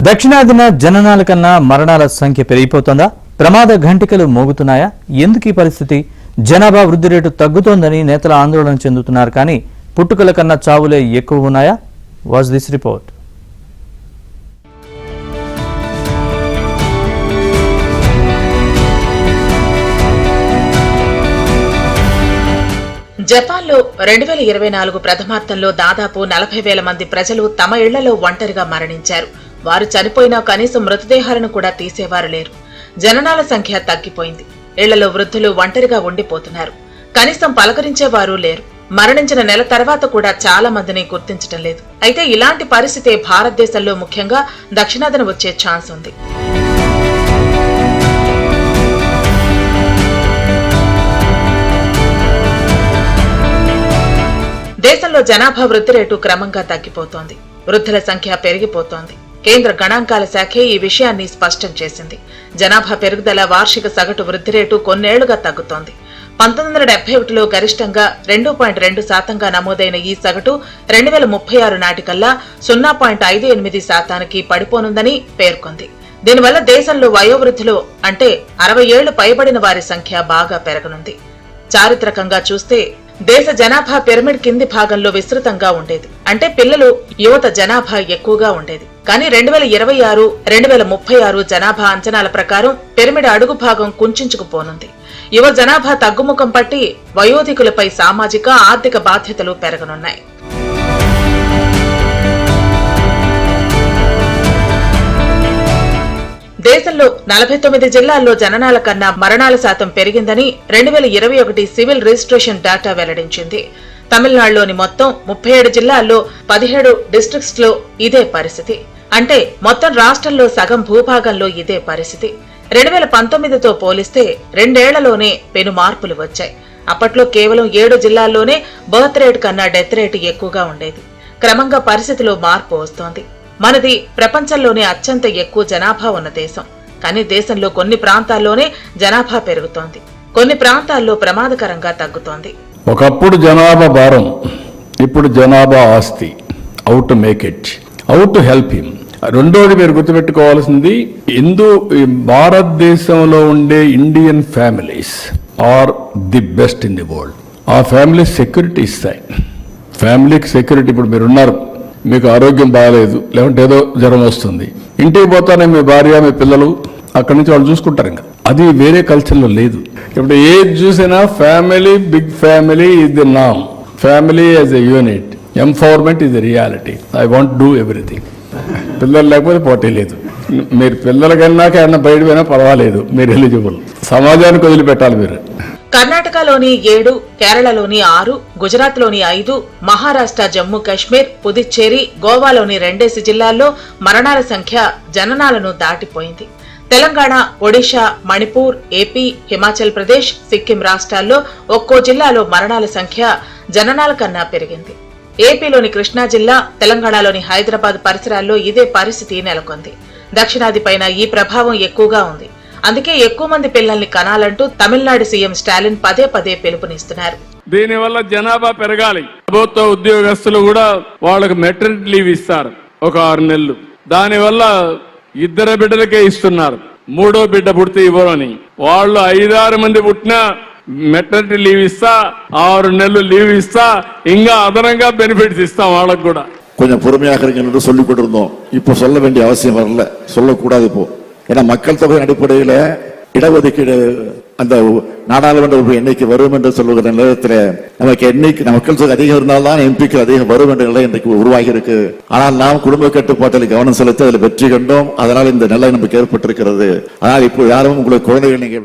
దక్షిణాదిన జననాల కన్నా మరణాల సంఖ్య పెరిగిపోతోందా? ప్రమాద ఘంటికలు మోగుతున్నాయా? ఎందుకు ఈ పరిస్థితి? జనాభా వృద్ధి రేటు తగ్గుతోందని నేతలు ఆందోళన చెందుతున్నారు, కానీ పుట్టుకల కన్నా చావులే ఎక్కువ ఉన్నాయా? Watch this report. జపాన్లో 2024 ప్రథమార్థంలో దాదాపు 40,000 మంది ప్రజలు తమ ఇళ్లలో ఒంటరిగా మరణించారు. వారు చనిపోయినా కనీసం మృతదేహాలను కూడా తీసేవారు లేరు. జననాల సంఖ్య తగ్గిపోయింది. ఇళ్లలో వృద్ధులు ఒంటరిగా ఉండిపోతున్నారు. కనీసం పలకరించేవారు లేరు. మరణించిన నెల తర్వాత కూడా చాలా మందిని గుర్తించడం లేదు. అయితే ఇలాంటి పరిస్థితే భారతదేశంలో ముఖ్యంగా దక్షిణాదిన వచ్చే ఛాన్స్ ఉంది. దేశంలో జనాభా వృద్ధి రేటు క్రమంగా తగ్గిపోతోంది. వృద్ధుల సంఖ్య పెరిగిపోతోంది. కేంద్ర గణాంకాల శాఖే ఈ విషయాన్ని స్పష్టం చేసింది. జనాభా పెరుగుదల వార్షిక సగటు వృద్ధి రేటు కొన్నేళ్లుగా తగ్గుతోంది. 1971లో గరిష్టంగా 2.2% నమోదైన ఈ సగటు 2036 నాటికల్లా 0.58% పడిపోనుందని పేర్కొంది. దీనివల్ల దేశంలో వయోవృద్ధులు అంటే 60 ఏళ్లు పైబడిన వారి సంఖ్య బాగా పెరగనుంది. చారిత్రకంగా చూస్తే దేశ జనాభా పిరమిడ్ కింది భాగంలో విస్తృతంగా ఉండేది. అంటే పిల్లలు, యువత జనాభా ఎక్కువగా ఉండేది. కానీ 2026, 2036 జనాభా అంచనాల ప్రకారం పిరమిడ్ అడుగు భాగం కుంచుకుపోనుంది. యువ జనాభా తగ్గుముఖం పట్టి వయోధికులపై సామాజిక, ఆర్థిక బాధ్యతలు పెరగనున్నాయి. దేశంలో 49 జిల్లాల్లో జననాల కన్నా మరణాల శాతం పెరిగిందని 2021 సివిల్ రిజిస్ట్రేషన్ డేటా వెల్లడించింది. తమిళనాడులోని మొత్తం 37 జిల్లాల్లో 17 డిస్ట్రిక్ట్స్ లో ఇదే పరిస్థితి. అంటే మొత్తం రాష్ట్రంలో సగం భూభాగంలో ఇదే పరిస్థితి. 2019తో పోలిస్తే 2 ఏళ్లలోనే పెను మార్పులు వచ్చాయి. అప్పట్లో కేవలం 7 జిల్లాల్లోనే బర్త్ రేట్ కన్నా డెత్ రేట్ ఎక్కువగా ఉండేది. క్రమంగా పరిస్థితిలో మార్పు వస్తోంది. మనది ప్రపంచంలోనే అత్యంత ఎక్కువ జనాభా ఉన్న దేశం. కానీ దేశంలో కొన్ని ప్రాంతాల్లోనే జనాభా పెరుగుతోంది, కొన్ని ప్రాంతాల్లో ప్రమాదకరంగా తగ్గుతోంది. ఒకప్పుడు జనాభా భారం, ఇప్పుడు జనాభా ఆస్తి. How to make it, how to help him. రెండోది మీరు గుర్తుపెట్టుకోవాల్సింది, భారతదేశంలో ఉండే Indian families are the best in the world. ఆ ఫ్యామిలీస్ సెక్యూరిటీ ఇస్తాయి. ఫ్యామిలీకి సెక్యూరిటీ. ఇప్పుడు మీరున్నారు, మీకు ఆరోగ్యం బాగాలేదు, లేకుంటే ఏదో జ్వరం వస్తుంది, ఇంటికి పోతానే మీ భార్య, మీ పిల్లలు అక్కడి నుంచి వాళ్ళు చూసుకుంటారు. ఇంకా అది వేరే కల్చర్లో లేదు. ఇప్పుడు ఏది చూసినా family, big family is the నామ్. Family as a unit, empowerment is the reality. I want do everything. పిల్లలు లేకపోతే పోటీ లేదు. మీరు పిల్లల కన్నాక ఏమన్నా బయట పోయినా పర్వాలేదు, మీరు ఎలిజిబుల్. సమాజానికి వదిలిపెట్టాలి మీరు. కర్ణాటకలోని 7, కేరళలోని 6, గుజరాత్లోని 5, మహారాష్ట్ర, జమ్మూ కాశ్మీర్, పుదుచ్చేరి, గోవాలోని 2 జిల్లాల్లో మరణాల సంఖ్య జననాలను దాటిపోయింది. తెలంగాణ, ఒడిశా, మణిపూర్, ఏపీ, హిమాచల్ ప్రదేశ్, సిక్కిం రాష్ట్రాల్లో ఒక్కో జిల్లాలో మరణాల సంఖ్య జననాల కన్నా పెరిగింది. ఏపీలోని కృష్ణా జిల్లా, తెలంగాణలోని హైదరాబాద్ పరిసరాల్లో ఇదే పరిస్థితి నెలకొంది. దక్షిణాదిపైన ఈ ప్రభావం ఎక్కువగా ఉంది. అందుకే ఎక్కువ మంది పిల్లల్ని కనాలంటూ తమిళనాడు సీఎం స్టాలిన్ పదే పదే పిలుపునిస్తున్నారు. దీనివల్ల జనాభా పెరగాలి. ప్రభుత్వ ఉద్యోగస్తులు కూడా వాళ్ళకి మెటర్నిటీ లీవ్ ఇస్తారు, ఒక 6 నెలలు. దానివల్ల 2 బిడ్డలకే ఇస్తున్నారు, 3వ బిడ్డ పుడితే ఇవ్వరు అని. వాళ్ళు 5-6 మంది పుట్టినా మెటర్నిటీ లీవ్ ఇస్తా, 6 నెలలు లీవ్ ఇస్తా, ఇంకా అదనంగా బెనిఫిట్స్ ఇస్తాం వాళ్ళకు கூட. கொஞ்சம் பொறுமையாக இருக்கின்ற சொல்லிக் கொண்டிருந்தோம். இப்போ சொல்ல வேண்டிய அவசியம் வரல, சொல்லக்கூடாது. இப்போ ஏன்னா மக்கள் தொகை அடிப்படையில் இடஒதுக்கீடு அந்த நாடாளுமன்ற எண்ணிக்கை வரும் என்று சொல்லுகிற நேரத்தில் நமக்கு எண்ணிக்கை மக்கள் தொகை அதிகம் இருந்தால்தான் எம்பிக்கள் அதிகம் வரும் என்ற நிலை இன்றைக்கு உருவாகி இருக்கு. ஆனால் நாம் குடும்ப கட்டுப்பாட்டில் கவனம் செலுத்தி அதில் வெற்றி கண்டோம். அதனால் இந்த நிலை நமக்கு ஏற்பட்டிருக்கிறது. ஆனால் இப்போ யாரும் உங்களுக்கு குழந்தைகள் நீங்க